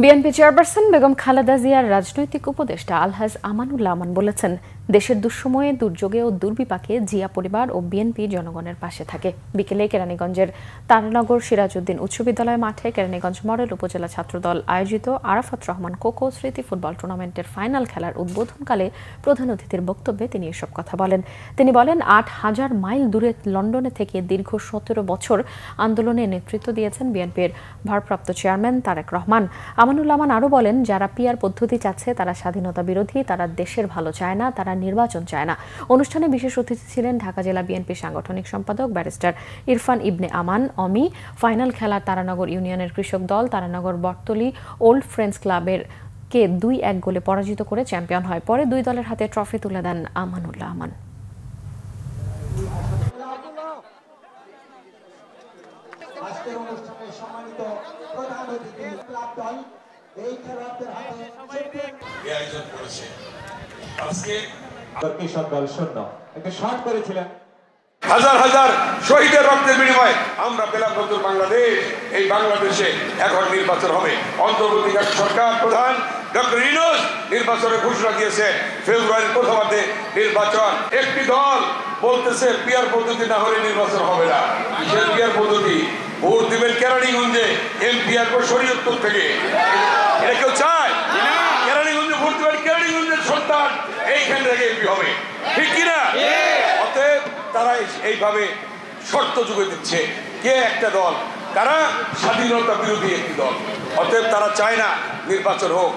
BNP chairperson Begum Khaleda জিয়ার রাজনৈতিক উপদেষ্টা আলহাজ আমানুল্লাহ আমান বলেছেন, দেশের দুঃসময়ে, দুর্যোগে ও দুর্বিপাকে জিয়া পরিবার ও বিএনপি জনগণের পাশে থাকে। বিকেলে কেরানীগঞ্জের তারানগর সিরাজউদ্দিন উচ্চ বিদ্যালয় মাঠে কেরানীগঞ্জ মডেল উপজেলা ছাত্রদল আয়োজিত আরাফাত রহমান কোকো স্মৃতি ফুটবল টুর্নামেন্টের ফাইনাল খেলার উদ্বোধনকালে প্রধান অতিথির বক্তব্যে তিনি এসব কথা বলেন। তিনি বলেন, ৮,০০০ মাইল দূরে লন্ডনে থেকে দীর্ঘ ১৭ বছর আন্দোলনে নেতৃত্ব দিয়েছেন বিএনপির ভারপ্রাপ্ত চেয়ারম্যান তারেক রহমান। আমানুল্লাহ আমান আরও বলেন, যারা পিআর পদ্ধতি চাচ্ছে তারা স্বাধীনতা বিরোধী, তারা দেশের ভালো চায় না, তারা নির্বাচন চায় না। অনুষ্ঠানে বিশেষ অতিথি ছিলেন ঢাকা জেলা বিএনপি সাংগঠনিক সম্পাদক ব্যারিস্টার ইরফান ইবনে আমান অমি। ফাইনাল খেলা তারানগর ইউনিয়নের কৃষক দল তারানগর বটতলী ওল্ড ফ্রেন্ডস ক্লাবের কে ২-১ গোলে পরাজিত করে চ্যাম্পিয়ন হয়। পরে দুই দলের হাতে ট্রফি তুলে দেন আমানুল্লাহ আমান। আজকের অনুষ্ঠানে সম্মানিত প্রধান অতিথি ক্লাব দল এই খেলোয়াড়দের হাতে আয়োজন করেছে। আজকে কৃষক দল শূন্য একটা শট করেছিলেন। হাজার হাজার শহীদের রক্তের বিনিময়ে আমরা পেলাম নতুন বাংলাদেশ। এই বাংলাদেশে এখন নির্বাচন হবে। অন্তর্বর্তীকালীন সরকার প্রধান ডক্টর ইউনূস নির্বাচনের ঘোষণা দিয়েছে, ফেব্রুয়ারির প্রথমার্ধে নির্বাচন। একটি দল বলতেছে পিআর পদ্ধতি না হলে নির্বাচন হবে না। কিসের পিআর পদ্ধতি? ভোট দিবেন কেরানীগঞ্জে এমপি আসবে শরীয়তপুর থেকে। এটা কেউ চায়? কেরানীগঞ্জে ভোট দিবেন, কেরানীগঞ্জের সন্তান এইখান থেকে এমপি হবে, ঠিক কিনা? অতএব তারা এইভাবে শর্ত যুগে দিচ্ছে। কে একটা দল, তারা স্বাধীনতা বিরোধী একটি দল। অতএব তারা চায় না নির্বাচন হোক।